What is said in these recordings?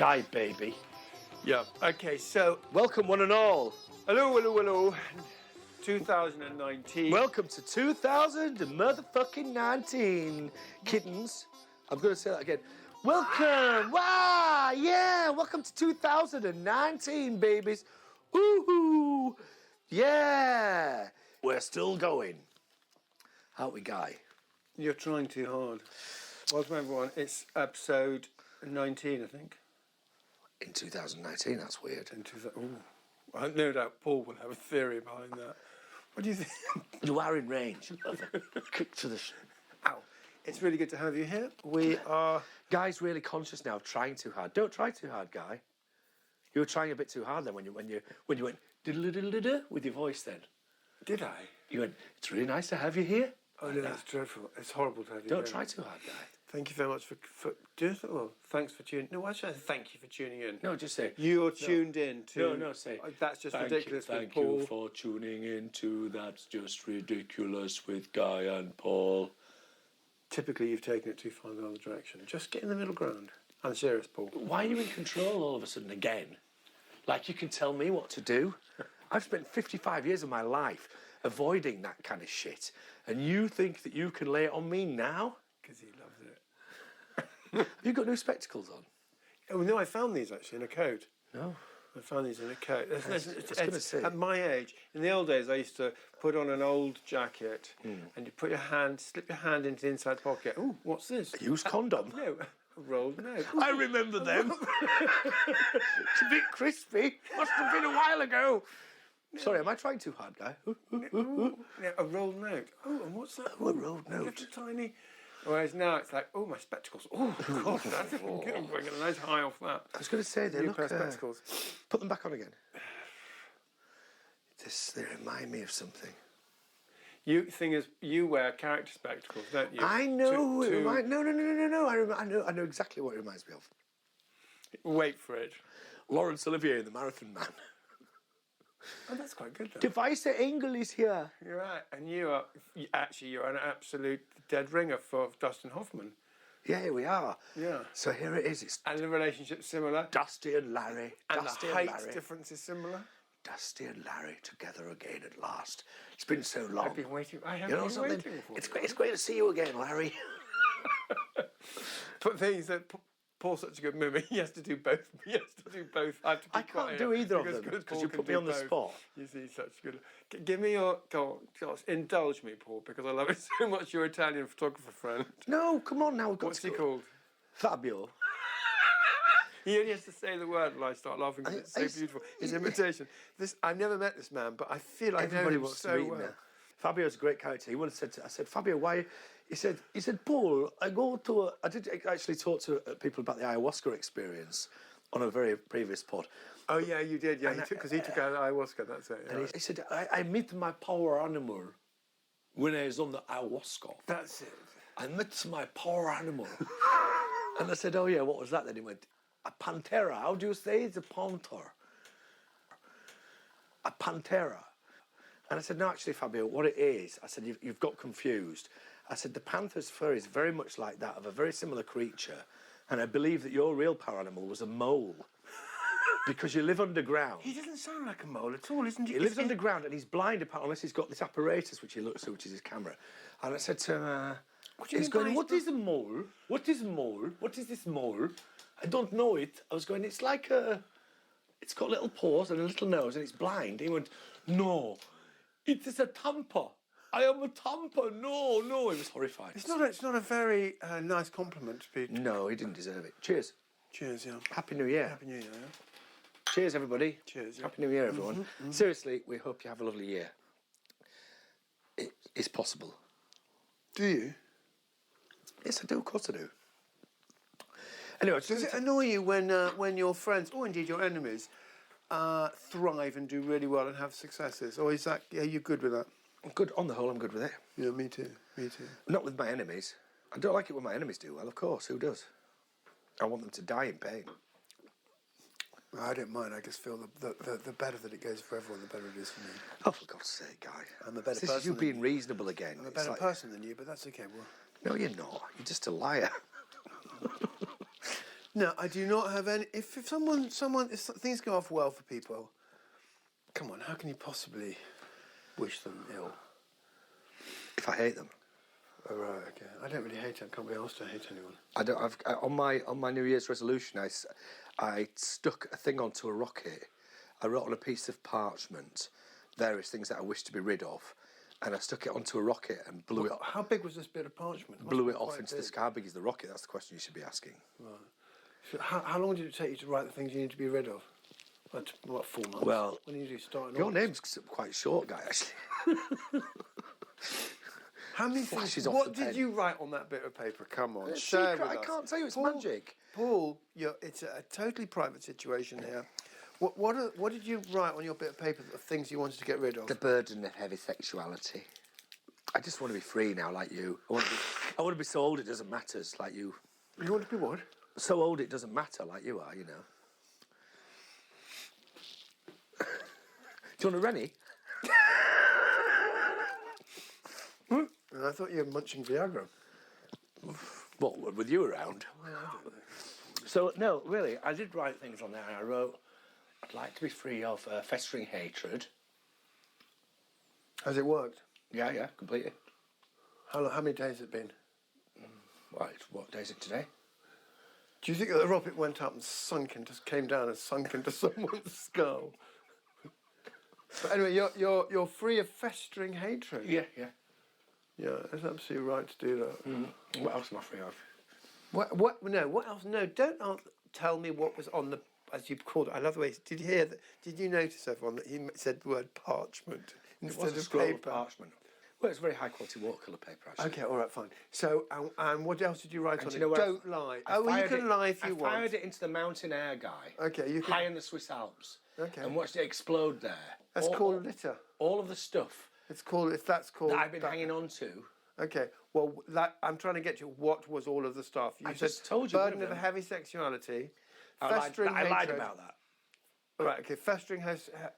died, baby. Yeah. Okay, so Welcome, one and all. hello. 2019. Welcome to 2019, kittens. I'm going to say that again. Welcome. Wow, yeah. Welcome to 2019, babies. Woohoo. Yeah. We're still going. Aren't we, Guy? You're trying too hard. Welcome, everyone. It's episode 19, I think. In 2019, that's weird. I have no doubt Paul will have a theory behind that. What do you think? You are in range of a kick to the... Ow. It's really good to have you here. We are... Guy's really conscious now of trying too hard. Don't try too hard, Guy. You were trying a bit too hard then when you went diddle-diddle-diddle with your voice then. Did I? You went, it's really nice to have you here. Oh, no, it's dreadful. It's horrible to have you Don't here. try too hard, Guy. Thank you very much for doing it. Well, thanks for tuning... No, why should I say thank you for tuning in? No, just say... You're tuned in to... No, say... That's just ridiculous with Thank Paul. you for tuning in to That's Just Ridiculous with Guy and Paul. Typically, you've taken it too far in the other direction. Just get in the middle ground. I'm serious, Paul. Why are you in control all of a sudden again? Like you can tell me what to do? I've spent 55 years of my life avoiding that kind of shit. And you think that you can lay it on me now? Because he loves it. Have you got new spectacles on? Oh, no, I found these actually in a coat. No. I found these in a coat. Say. At my age, in the old days, I used to put on an old jacket and you put your hand, slip your hand into the inside pocket. Oh, what's this? A used condom? No, a rolled note. I remember them. It's a bit crispy. Must have been a while ago. Sorry, am I trying too hard, Guy? Yeah, a rolled note. Oh, and what's that? Oh, a rolled note. Little tiny. Whereas now it's like, oh, my spectacles. Oh, God, that's good. I'm getting a nice high off that. I was going to say, they New look... pair of spectacles. Put them back on again. They remind me of something. You thing is, you wear character spectacles, don't you? I know who it reminds... No. I know exactly what it reminds me of. Wait for it. Laurence Olivier in The Marathon Man. Oh, that's quite good, though. The Weiße Engel is here. You're right. And you're an absolute dead ringer for Dustin Hoffman. Yeah, here we are. Yeah. So here it is. It's And the relationship's similar. Dusty and Larry. And Dusty the and height Larry. difference is similar. Dusty and Larry together again at last. It's been so long. I've been waiting. I have You know been something? waiting for It's great to see you again, Larry. But things that Paul's such a good mimic. He has to do both. I have to keep I can't do either of them because you put me on the spot. You see, such good. Give me your. Go on, indulge me, Paul, because I love it so much. Your Italian photographer friend. No, come on now. We've got What's he called? Fabio. He only has to say the word and I start laughing because it's so beautiful. His imitation. I've never met this man, but I feel like Everybody I know him wants so to meet well. him now. Fabio's a great character. He once said, I said, Fabio, why? He said, Paul, I did actually talk to people about the ayahuasca experience on a very previous pod. Oh yeah, you did. Yeah, because he took out ayahuasca. That's it. Yeah. And he said, I met my power animal when I was on the ayahuasca. That's it. I met my power animal. And I said, oh yeah, what was that? Then he went, a pantera. How do you say it's a panther? A pantera. And I said, no, actually, Fabio, what it is, I said, you've got confused. I said, the panther's fur is very much like that of a very similar creature. And I believe that your real power animal was a mole. Because you live underground. He doesn't sound like a mole at all, isn't he? He lives underground and he's blind unless he's got this apparatus which he looks at, which is his camera. And I said to him, he's going, what is a mole? What is a mole? What is this mole? I don't know it. I was going, it's like it's got little paws and a little nose and it's blind. He went, no, it is a tamper. I am a tamper. No. He was horrified. It's not a very nice compliment to be. No, he didn't deserve it. Cheers. Cheers, yeah. Happy New Year. Happy New Year, yeah. Cheers, everybody. Cheers, yeah. Happy New Year, everyone. Seriously, we hope you have a lovely year. It is possible. Do you? Yes, I do. Of course I do. Anyway, Does it annoy you when your friends, or indeed your enemies, thrive and do really well and have successes? Or is that, are you good with that? I'm good. On the whole, I'm good with it. Yeah, me too. Not with my enemies. I don't like it when my enemies do well, of course. Who does? I want them to die in pain. I don't mind. I just feel the better that it goes for everyone, the better it is for me. Oh, for God's sake, Guy. I'm a better This person. is you being reasonable again. I'm a better person than you, but that's okay. Well, no, you're not. You're just a liar. No, I do not have any. If if things go off well for people, come on, how can you possibly wish them ill? If I hate them. Oh, right, okay. I don't really hate it. I can't be asked to hate anyone. I don't. On my New Year's resolution, I stuck a thing onto a rocket. I wrote on a piece of parchment various things that I wish to be rid of, and I stuck it onto a rocket and blew it. How big was this bit of parchment? Blew it off into the sky. How big is the rocket? That's the question you should be asking. Right. So how long did it take you to write the things you need to be rid of? What 4 months? Well, when did you start? Your name's quite short, guy. Actually. How many Flashes things? off What the pen. did you write on that bit of paper? Come on, It's share secret. with I us. can't tell you. It's Paul, magic. Paul, it's a totally private situation here. What did you write on your bit of paper of things you wanted to get rid of? The burden of heavy sexuality. I just want to be free now, like you. I want to be so old it doesn't matter, it's like you. You want to be what? So old it doesn't matter, like you are, you know. Do you want a Rennie? I thought you were munching Viagra. What, with you around? So, no, really, I did write things on there. I wrote, I'd like to be free of festering hatred. Has it worked? Yeah, completely. How many days has it been? What day is it today? Do you think that the rocket went up and came down and sunk into someone's skull? But anyway, you're free of festering hatred. Yeah. Yeah, that's absolutely right to do that. What else am I free of? What? No, what else? No, don't tell me what was on the, as you called it. I love the way. Did you hear that? Did you notice, everyone, that he said the word parchment instead of paper? Parchment. Well, it's very high quality watercolour paper, actually. Okay, all right, fine. So, and what else did you write on it? You know Don't lie. Well, you can lie if you want. I fired it into the mountain air, guy. Okay, you can. High in the Swiss Alps. Okay. And watched it explode there. That's called litter. All of the stuff It's called. If that's called. that I've been hanging on to. Okay. Well, I'm trying to get you. What was all of the stuff? You I said just told you. burden of heavy sexuality. I Festering lied hatred. about that. All right. Okay. Festering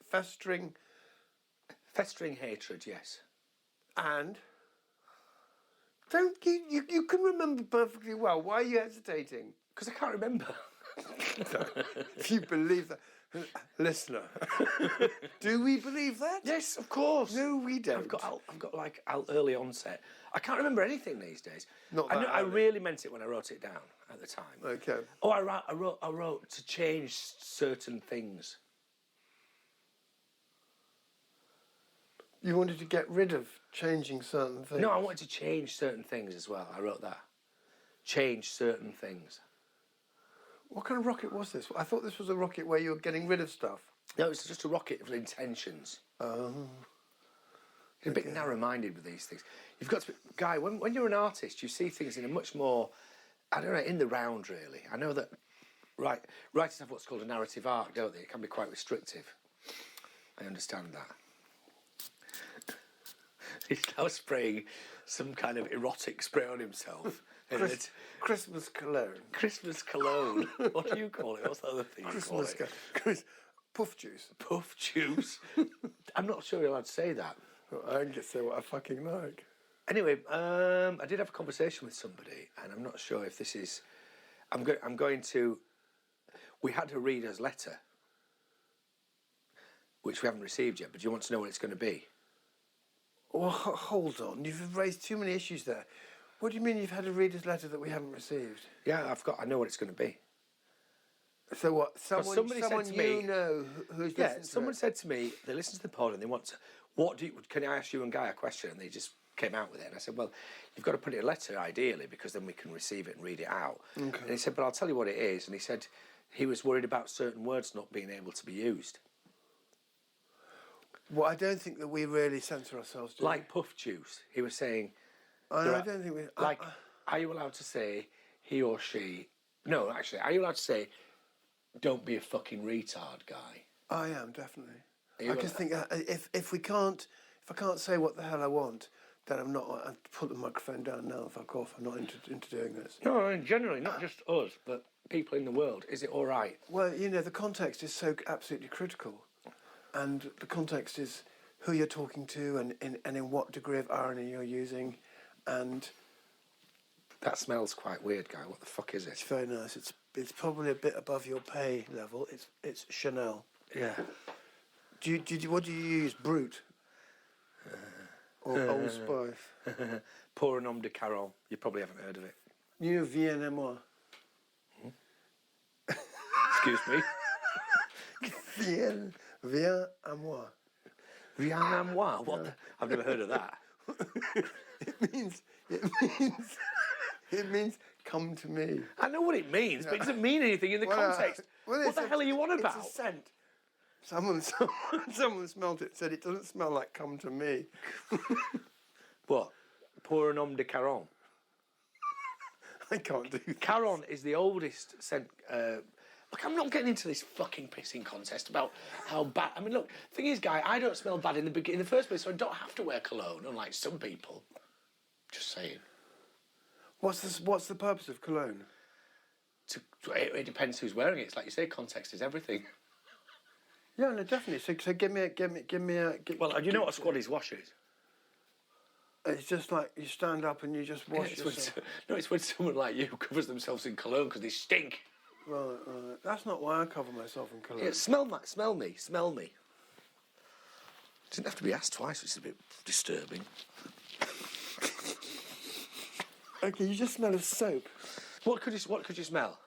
Festering hatred, yes. and. Don't you can remember perfectly well. Why are you hesitating? Because I can't remember. If you believe that, listener, do we believe that? Yes, of course. No, we don't. I've got like early onset. I can't remember anything these days. Not I that know, I early. really meant it when I wrote it down at the time. Okay. Oh, I wrote to change certain things. You wanted to get rid of changing certain things. No, I wanted to change certain things as well. I wrote that. Change certain things. What kind of rocket was this? I thought this was a rocket where you were getting rid of stuff. No, it's just a rocket of intentions. Oh. You're a bit narrow-minded with these things. You've got to be... Guy, when you're an artist, you see things in a much more... I don't know, in the round, really. I know that writers have what's called a narrative arc, don't they? It can be quite restrictive. I understand that. He's now spraying some kind of erotic spray on himself. Christmas cologne. Christmas cologne. What do you call it? What's the other thing you call it? Puff juice. Puff juice. I'm not sure you're allowed to say that. Well, I can just say what I fucking like. Anyway, I did have a conversation with somebody, and I'm not sure if this is... I'm going to... We had a reader's letter, which we haven't received yet, but do you want to know what it's going to be? Well, hold on. You've raised too many issues there. What do you mean you've had a reader's letter that we haven't received? Yeah, I know what it's going to be. So what? Someone said to you me, know who's listened to someone it? said to me, they listen to the pod and they want to... Can I ask you and Guy a question? And they just came out with it. And I said, well, you've got to put it in a letter, ideally, because then we can receive it and read it out. Okay. And he said, but I'll tell you what it is. And he said he was worried about certain words not being able to be used. Well, I don't think that we really censor ourselves, do Like puff juice. He was saying... I don't think we... Are you allowed to say he or she... No, actually, are you allowed to say, don't be a fucking retard, Guy? I am, definitely. I just think if I can't say what the hell I want, then I'm not... I'll put the microphone down now, fuck off. I'm not into doing this. No, I mean, generally, not just us, but people in the world. Is it all right? Well, the context is so absolutely critical. And the context is who you're talking to and in what degree of irony you're using. And that smells quite weird, Guy. What the fuck is it? it's very nice. It's probably a bit above your pay level. It's Chanel. Yeah. What do you use? Brut or Old Spice? Pour un homme de Caron. You probably haven't heard of it. You know, Viens à moi. Excuse me. Viens à moi. Viens à moi. What? I've never heard of that. It means come to me. I know what it means, but it doesn't mean anything in the context. What the hell are you on about? It's a scent. Someone smelled it, said it doesn't smell like come to me. What? Pour un homme de Caron. I can't do that. Caron is the oldest scent. Look, I'm not getting into this fucking pissing contest about how bad. I mean, look, thing is, Guy, I don't smell bad in the first place, so I don't have to wear cologne, unlike some people. Just saying. What's the purpose of cologne? It depends who's wearing it. It's like you say, context is everything. Yeah, no, definitely. So give me a. Well, you know what a squaddy's wash is? It's just like you stand up and you just wash yourself. It's when someone like you covers themselves in cologne because they stink. Right. That's not why I cover myself in cologne. Yeah, smell me. Didn't have to be asked twice, which is a bit disturbing. Okay, you just smell of soap. What could you smell?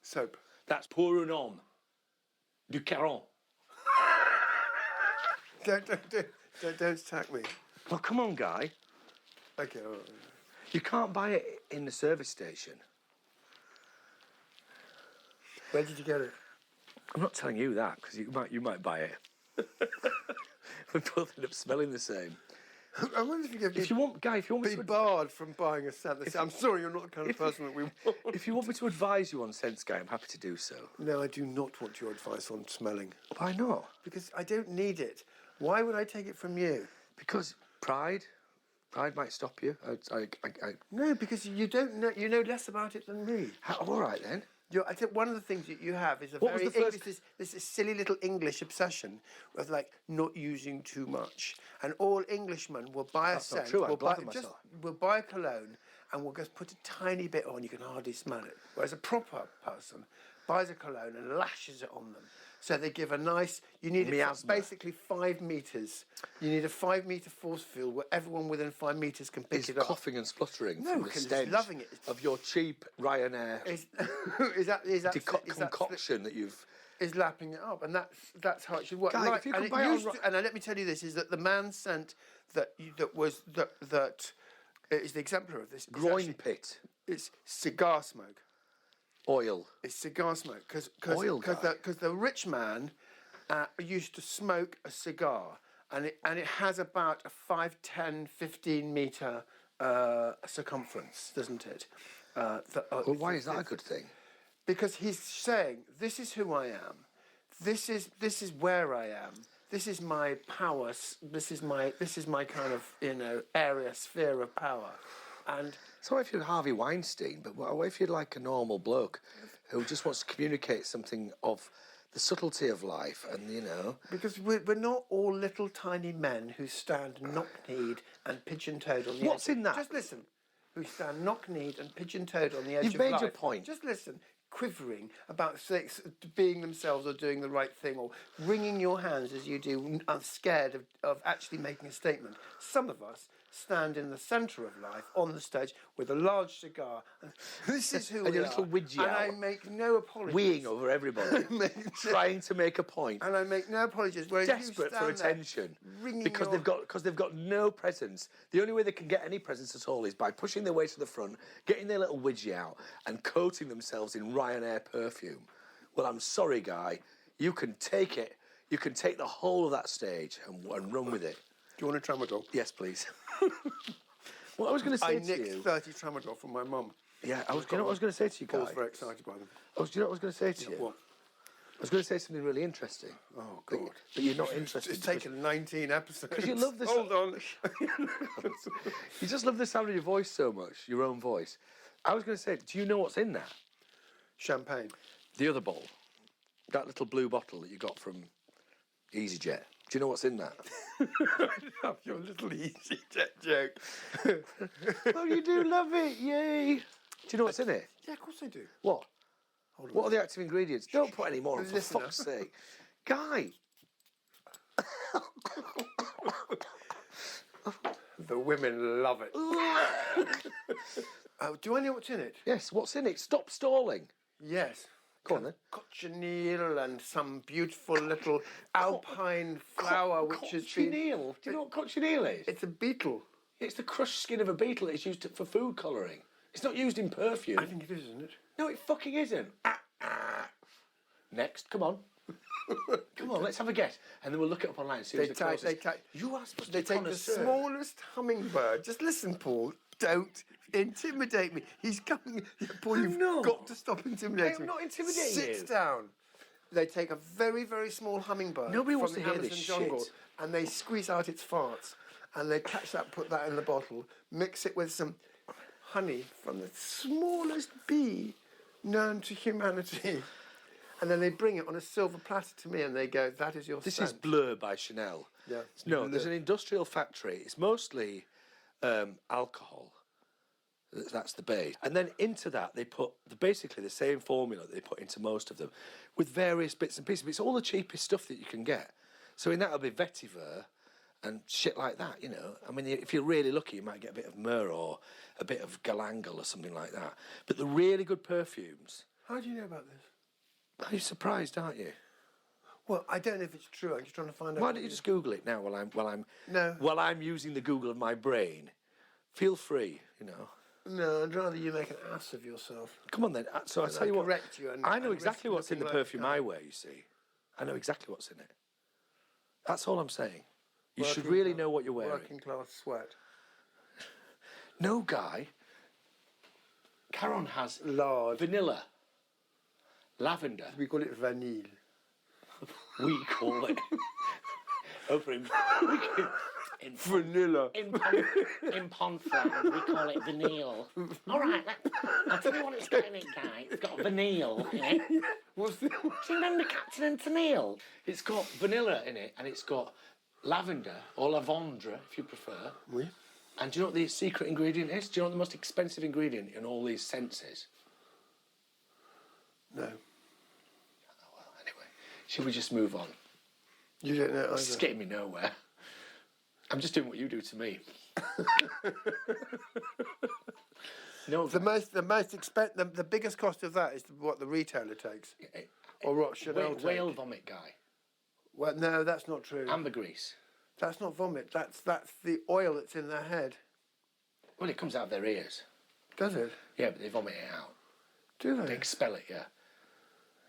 Soap. That's pour un homme du Caron. Don't attack me. Well, come on, Guy. Okay. All right. You can't buy it in the service station. Where did you get it? I'm not telling you that because you might buy it. We both end up smelling the same. I wonder if you could be barred from buying a scent. I'm sorry, you're not the kind of person that we want. If you want me to advise you on scents, Guy, I'm happy to do so. No, I do not want your advice on smelling. Why not? Because I don't need it. Why would I take it from you? Because pride might stop you. No, because you don't know. You know less about it than me. All right then. I think one of the things that you have is this silly little English obsession with like not using too much. And all Englishmen will buy a scent. That's not true. We'll buy a cologne and we'll just put a tiny bit on. You can hardly smell it. Whereas a proper person buys a cologne and lashes it on them. So they give a nice. You need basically 5 meters. You need a 5 meter force field where everyone within 5 meters can pick it up. Coughing and spluttering No, from the stench loving it. of your cheap Ryanair concoction that you've is lapping it up, and that's how it should work. Guy, right, if you can and let me tell you this: is that the man scent that is the exemplar of this groin pit. It's cigar smoke. Oil. It's cigar smoke because the rich man used to smoke a cigar, and it has about a 5, 10, 15 meter circumference, doesn't it? Well, why is that a good thing? Because he's saying, "This is who I am. This is where I am. This is my power. This is my kind of sphere of power." And so if you're Harvey Weinstein, but what if you're like a normal bloke who just wants to communicate something of the subtlety of life and, Because we're not all little tiny men who stand knock-kneed and pigeon-toed on the edge. What's in that? Just listen. Who stand knock-kneed and pigeon-toed on the edge You've of life. made your point. Just listen. Quivering about being themselves or doing the right thing or wringing your hands as you do, scared of actually making a statement. Some of us stand in the centre of life on the stage with a large cigar. And this is who we your are. little widgie and out. I make no apologies. Weeing over everybody, trying to make a point. And I make no apologies. Desperate for attention because they've got no presence. The only way they can get any presence at all is by pushing their way to the front, getting their little widgie out, and coating themselves in Ryanair perfume. Well, I'm sorry, Guy. You can take it. You can take the whole of that stage and run with it. Do you want a tramadol? Yes, please. What I was going to say to you... I nicked 30 tramadol from my mum. Yeah, you know what I was going to say to you, Guy? I was very excited by them. Do you know what I was going to say to you? What? I was going to say something really interesting. Oh, God. But you're not interested. It's taken 19 episodes. Because you love this... Hold on. You just love the sound of your voice so much, your own voice. I was going to say, do you know what's in that? Champagne. The other bowl. That little blue bottle that you got from EasyJet. Do you know what's in that? I love your little EasyJet joke. Oh, you do love it, yay! Do you know what's in it? Yeah, of course I do. What? What are the active ingredients? Don't put any more on, for Listen fuck's sake. Guy! The women love it. Do I know what's in it? Yes, what's in it? Stop stalling. Yes. Go on then. Cochineal and some beautiful little alpine flower which has been... Cochineal? Do you know what cochineal is? It's a beetle. It's the crushed skin of a beetle. It's used for food colouring. It's not used in perfume. I think it is, isn't it? No, it fucking isn't. Next, come on. Come on, let's have a guess. And then we'll look it up online and see who's the closest. You are supposed to take the smallest hummingbird. Just listen, Paul. Don't intimidate me. He's coming. Paul, you've got to stop intimidating me. I'm not intimidating you. Sit down. They take a very, very small hummingbird Nobody wants from to the hear Amazon this jungle, shit. and they squeeze out its farts, and they catch that, put that in the bottle, mix it with some honey from the smallest bee known to humanity. And then they bring it on a silver platter to me and they go, that is your This scent. is Blur by Chanel. Yeah. No, there's an industrial factory. It's mostly alcohol. That's the base. And then into that, they put basically the same formula that they put into most of them with various bits and pieces. But it's all the cheapest stuff that you can get. So in that, it'll be vetiver and shit like that, you know. I mean, if you're really lucky, you might get a bit of myrrh or a bit of galangal or something like that. But the really good perfumes... How do you know about this? Are you surprised, aren't you? Well, I don't know if it's true. I'm just trying to find out. Why don't you just Google it now No. while I'm using the Google of my brain? Feel free, you know. No, I'd rather you make an ass of yourself. Come on then. So I'll tell you what. Correct you and, I know and exactly risk what's in the looking like perfume I wear, you see. I know exactly what's in it. That's all I'm saying. You should really know what you're wearing. Working class sweat. No, Guy. Caron has Lard. vanilla, lavender. We call it vanille. We call it. Over in Vanilla. In Pontland, we call it vanille. All right, I'll tell you what it's got in it, Guy. It's got vanille in it. What's the... Do you remember Captain and Tennille? It's got vanilla in it, and it's got lavender or lavandre, if you prefer. Oui. And do you know what the secret ingredient is? Do you know what the most expensive ingredient in all these scents is? No. Oh, well, anyway, should we just move on? You don't know either. This is getting me nowhere. I'm just doing what you do to me. No, the biggest cost of that is what the retailer takes, or what Chanel takes. whale vomit, Guy. Well, no, that's not true. Ambergris. That's not vomit. That's the oil that's in their head. Well, it comes out of their ears. Does it? Yeah, but they vomit it out. Do They they? expel it, yeah.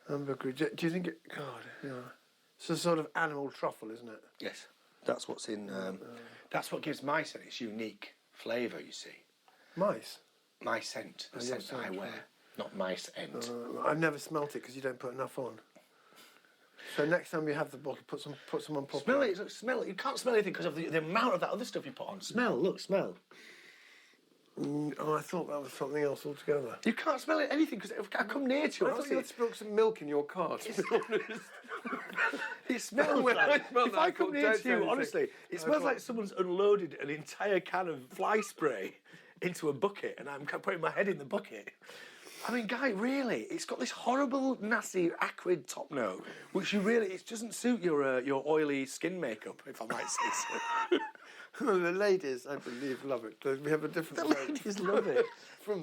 Ambergris. Do you think it? God, yeah. It's a sort of animal truffle, isn't it? Yes. That's what's in. That's what gives my scent its unique flavour. You see, Mice. my scent, the scent that I scent, wear, not my scent. I've never smelt it because you don't put enough on. So next time you have the bottle, put some on properly. Smell it. Look, smell it. You can't smell anything because of the amount of that other stuff you put on. Smell. Look. Smell. Oh, I thought that was something else altogether. You can't smell it anything because I come near to I it. thought you had spilled some milk in your car. To be honest. It smells When I like. smelled If that, I I come thought, near don't to say you, anything. honestly, it smells like someone's unloaded an entire can of fly spray into a bucket, and I'm putting my head in the bucket. I mean, Guy, really, it's got this horrible, nasty, acrid top note, which it doesn't suit your oily skin makeup, if I might say so. The ladies, I believe, love it. We have a different. The ladies love it. From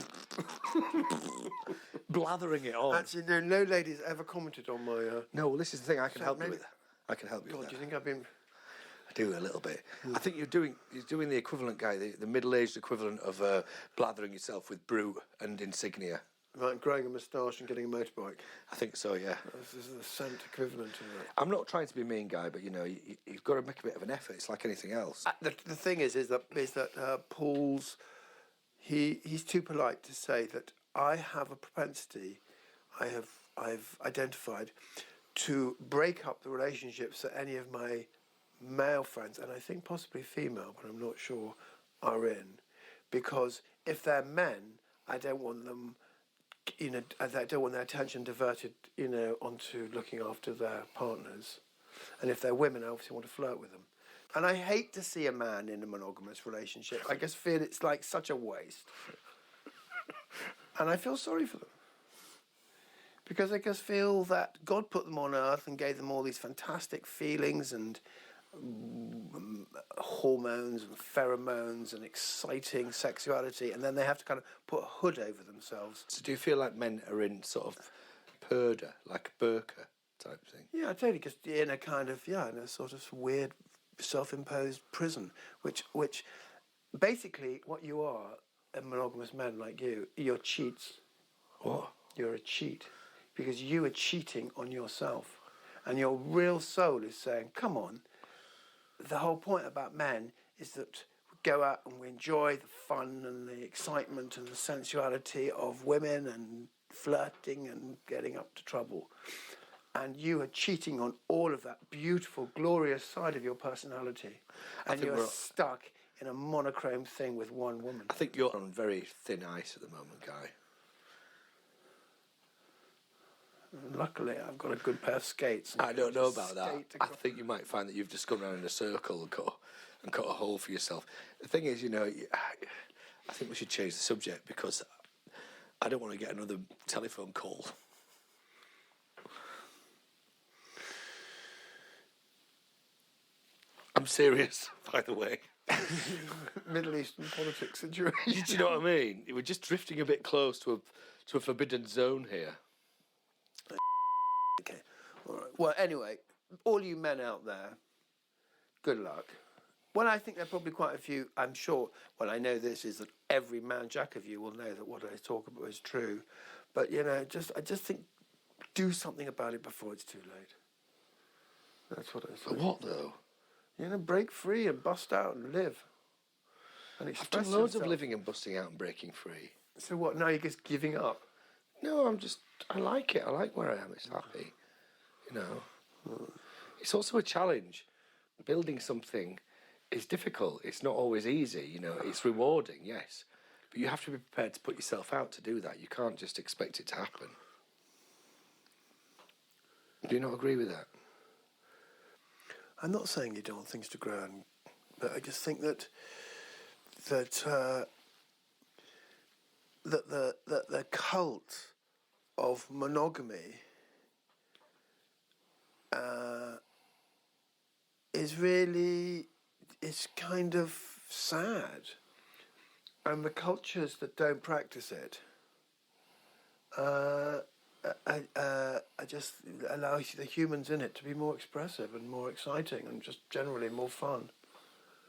Blathering it on. actually, no ladies ever commented on my. No, well, this is the thing. I can help you maybe- with. I can help you God, with do that. you think I've been? I do a little bit. I think you're doing the equivalent, Guy, the middle-aged equivalent of blathering yourself with Brut and Insignia. Like growing a moustache and getting a motorbike. I think so, yeah. This is the scent equivalent of that. I'm not trying to be mean, Guy, but you know you've got to make a bit of an effort. It's like anything else. The thing is that Paul's he's too polite to say that I have a propensity. I've identified to break up the relationships that any of my male friends, and I think possibly female, but I'm not sure, are in, because if they're men, I don't want them. I don't want their attention diverted, onto looking after their partners. And if they're women, I obviously want to flirt with them. And I hate to see a man in a monogamous relationship. I just feel it's like such a waste. And I feel sorry for them. Because they just feel that God put them on earth and gave them all these fantastic feelings and hormones and pheromones and exciting sexuality, and then they have to kind of put a hood over themselves. So do you feel like men are in sort of purdah, like a burqa type thing? Yeah, totally, because in a kind of, in a sort of weird self-imposed prison, which basically what you are, a monogamous man like you're cheats. What? You're a cheat, because you are cheating on yourself, and your real soul is saying, come on. The whole point about men is that we go out and we enjoy the fun and the excitement and the sensuality of women and flirting and getting up to trouble. And you are cheating on all of that beautiful, glorious side of your personality. And you're stuck in a monochrome thing with one woman. I think you're on very thin ice at the moment, Guy. Luckily, I've got a good pair of skates. I don't know about that. I think you might find that you've just gone around in a circle and cut a hole for yourself. The thing is, I think we should change the subject because I don't want to get another telephone call. I'm serious, by the way. Middle Eastern politics situation. Do you know what I mean? We're just drifting a bit close to a forbidden zone here. Okay. All right. Well, anyway, all you men out there, good luck. Well, I think there are probably quite a few, I'm sure, well, I know this is that every man jack of you will know that what I talk about is true. But, I just think do something about it before it's too late. That's what I say. But what, though? Break free and bust out and live. And I've done loads of living and busting out and breaking free. So what, now you're just giving up? No, I like it. I like where I am. It's happy. It's also a challenge. Building something is difficult. It's not always easy, It's rewarding, yes. But you have to be prepared to put yourself out to do that. You can't just expect it to happen. Do you not agree with that? I'm not saying you don't want things to grow, but I just think that the cult of monogamy is kind of sad, and the cultures that don't practice it I just allow the humans in it to be more expressive and more exciting and just generally more fun.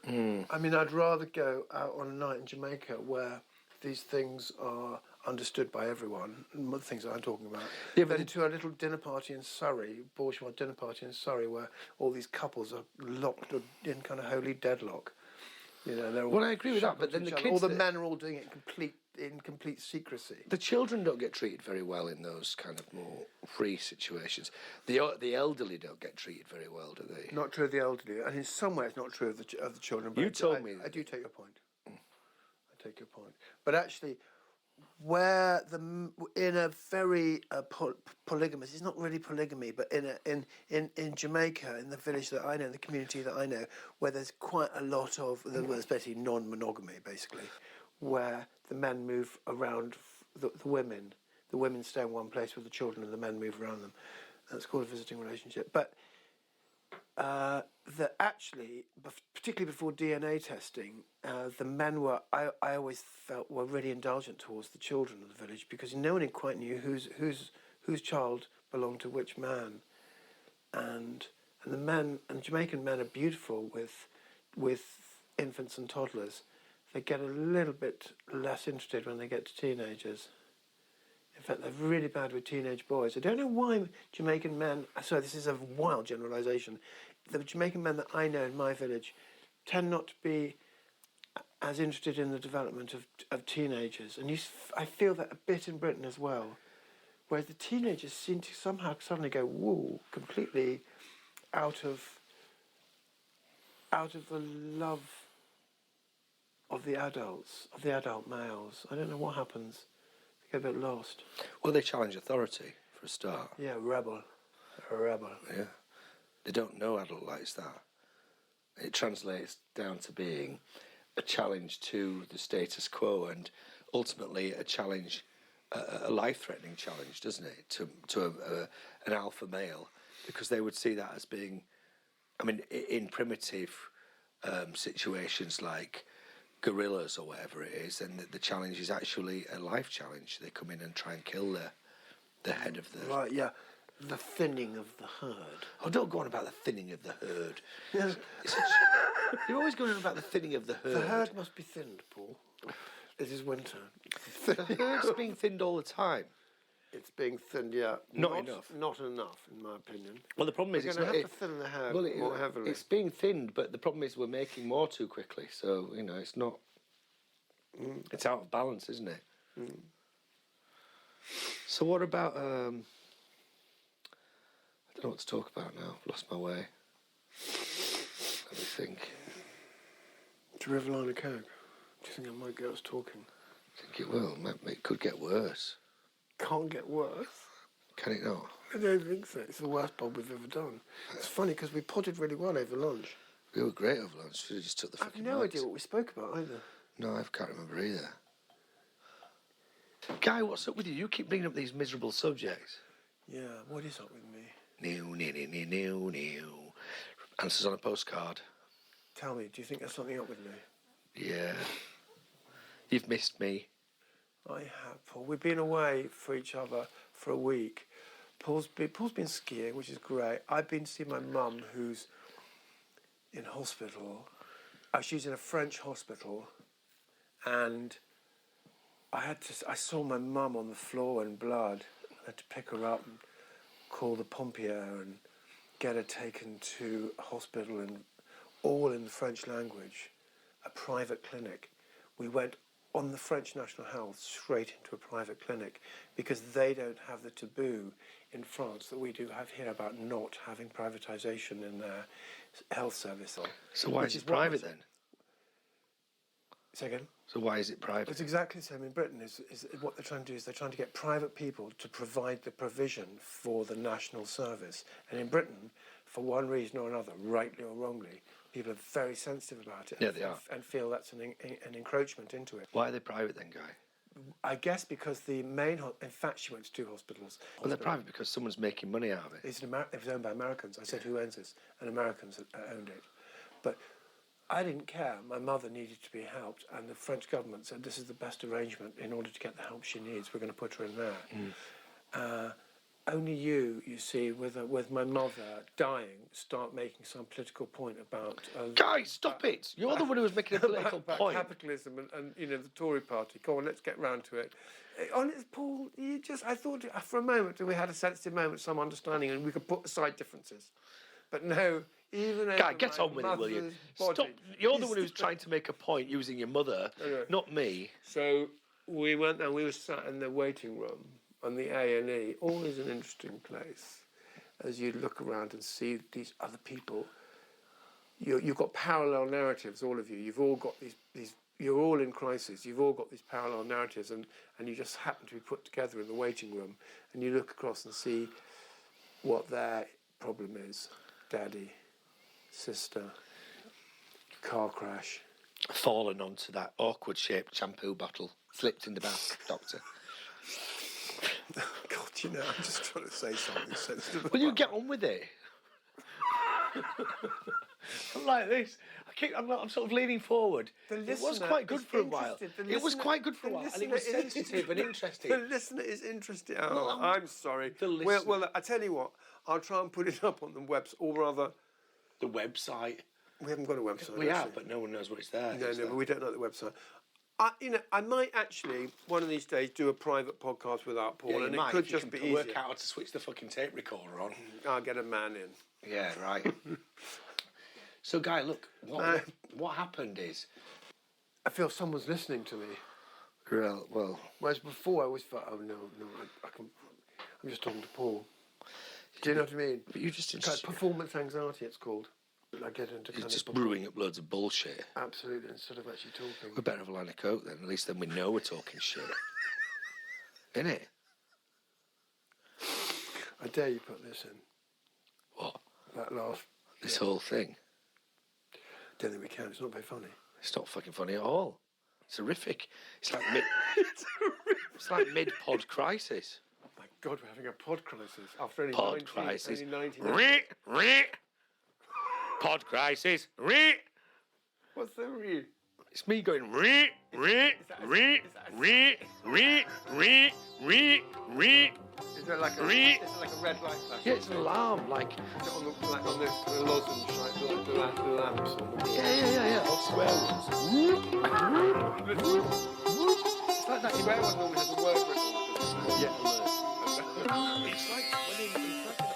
I mean, I'd rather go out on a night in Jamaica where these things are understood by everyone, and the things that I'm talking about, than to a little dinner party in Surrey, bourgeois dinner party in Surrey, where all these couples are locked in kind of holy deadlock. They're all well, I agree with that, but then the kids... all the men are all doing it in complete secrecy. The children don't get treated very well in those kind of more free situations. The elderly don't get treated very well, do they? Not true of the elderly, and in some way it's not true of the children. But You told me... I do take your point. I take your point. But actually, where in a very polygamous, it's not really polygamy, but in Jamaica, in the village that I know, in the community that I know, where there's quite a lot of, especially non-monogamy, basically, where the men move around the women. The women stay in one place with the children, and the men move around them. That's called a visiting relationship. But that actually, particularly before DNA testing, the men were, I always felt, were really indulgent towards the children of the village, because no one quite knew whose child belonged to which man, and the men, and Jamaican men are beautiful with infants and toddlers. They get a little bit less interested when they get to teenagers. In fact, they're really bad with teenage boys. I don't know why Jamaican men... Sorry, this is a wild generalisation. The Jamaican men that I know in my village tend not to be as interested in the development of teenagers. And I feel that a bit in Britain as well. Whereas the teenagers seem to somehow suddenly go, whoa, completely out of the love of the adults, of the adult males. I don't know what happens. They get a bit lost. Well, they challenge authority, for a start. Yeah, rebel. A rebel. Yeah. They don't know adult likes that. It translates down to being a challenge to the status quo and ultimately a challenge a life-threatening challenge, doesn't it, to an alpha male, because they would see that as being, I mean, in primitive situations like gorillas or whatever it is, and the challenge is actually a life challenge. They come in and try and kill the head of the... Right, yeah. The thinning of the herd. Oh, don't go on about the thinning of the herd. Yes. You're always going on about the thinning of the herd. The herd must be thinned, Paul. It is winter. The herd's being thinned all the time. It's being thinned, yeah. Not enough. Not enough, in my opinion. Well, the problem is We're going to have to thin the herd more heavily. It's being thinned, but the problem is we're making more too quickly. So, you know, it's not... It's out of balance, isn't it? Mm. So what about... I don't know what to talk about now. I've lost my way. Let me think. Do you ever line a coke? Do you think I might get us talking? I think it will. It could get worse. Can't get worse. Can it not? I don't think so. It's the worst pod we've ever done. It's funny because we potted really well over lunch. We were great over lunch. We just took the fucking I have no mics. idea what we spoke about either. No, I can't remember either. Guy, what's up with you? You keep bringing up these miserable subjects. Yeah, what is up with me? New. Answers on a postcard. Tell me, do you think there's something up with me? Yeah. You've missed me. I have, Paul. We've been away for each other for a week. Paul's been skiing, which is great. I've been to see my mum, who's in hospital. She's in a French hospital, and I saw my mum on the floor in blood. I had to pick her up and call the pompier and get her taken to a hospital, and all in the French language, a private clinic. We went on the French National Health straight into a private clinic because they don't have the taboo in France that we do have here about not having privatisation in their health service. So why is it private then? Say again? So why is it private? It's exactly the same in Britain. Is what they're trying to do is they're trying to get private people to provide the provision for the national service. And in Britain, for one reason or another, rightly or wrongly, people are very sensitive about it. Yeah, they are. And feel that's an encroachment into it. Why are they private then, Guy? I guess because the main... in fact, she went to two hospitals. Well, they're private because someone's making money out of it. It was owned by Americans. I said, who owns this? And Americans owned it. But I didn't care. My mother needed to be helped, and the French government said this is the best arrangement in order to get the help she needs. We're going to put her in there. Only you see, with my mother dying, start making some political point about... Guys, stop it! You're the one who was making a political about point. capitalism and the Tory party. Come on, let's get round to it. Paul, I thought for a moment we had a sensitive moment, some understanding, and we could put aside differences. But no, even... Guy, get on with it, will you? Stop. You're the one who's trying to make a point using your mother, not me. So we went and we were sat in the waiting room on the A&E. Always an interesting place as you look around and see these other people. You've got parallel narratives, all of you. You've all got these. You're all in crisis. You've all got these parallel narratives, and you just happen to be put together in the waiting room. And you look across and see what their problem is: daddy, sister, car crash. Fallen onto that awkward-shaped shampoo bottle, slipped in the bath, doctor. God, I'm just trying to say something sensitive. Will you get on with it? I'm like this. I'm sort of leaning forward. It was quite good for a while. It was quite good for a while, and it was sensitive and interesting. The listener is interested. Oh, Well, I'm sorry. The listener. Well, I tell you what. I'll try and put it up on the website, or rather, The website. we haven't got a website. We have, actually. but no one knows what it's there. No, but we don't know the website. I might actually one of these days do a private podcast without Paul, Yeah, and might, it could if you just can be easier. work out how to switch the fucking tape recorder on. I'll get a man in. Yeah, right. So, Guy, look, what happened is... I feel someone's listening to me. Well... Whereas before I always felt, oh no, I'm just talking to Paul. Do you know what I mean? But you just... It's like performance anxiety, it's called. I get into It's just brewing up loads of bullshit. Absolutely, instead of actually talking. We better have a line of coke then. At least then we know we're talking shit. Innit? I dare you put this in. What? That last... This whole thing? Don't think we can, it's not very funny. It's not fucking funny at all. It's horrific. It's like it's like mid-pod crisis. Oh my God, we're having a pod crisis after only Pod crisis. only 19. Pod crisis. What's the re? It's me going Is there like a red light flash? Yeah, it's an alarm, like. Is it on the lozenge, like the lamps? Yeah. Or swear words. It's like that swear one normally has a word written on it. Yeah. It's like when in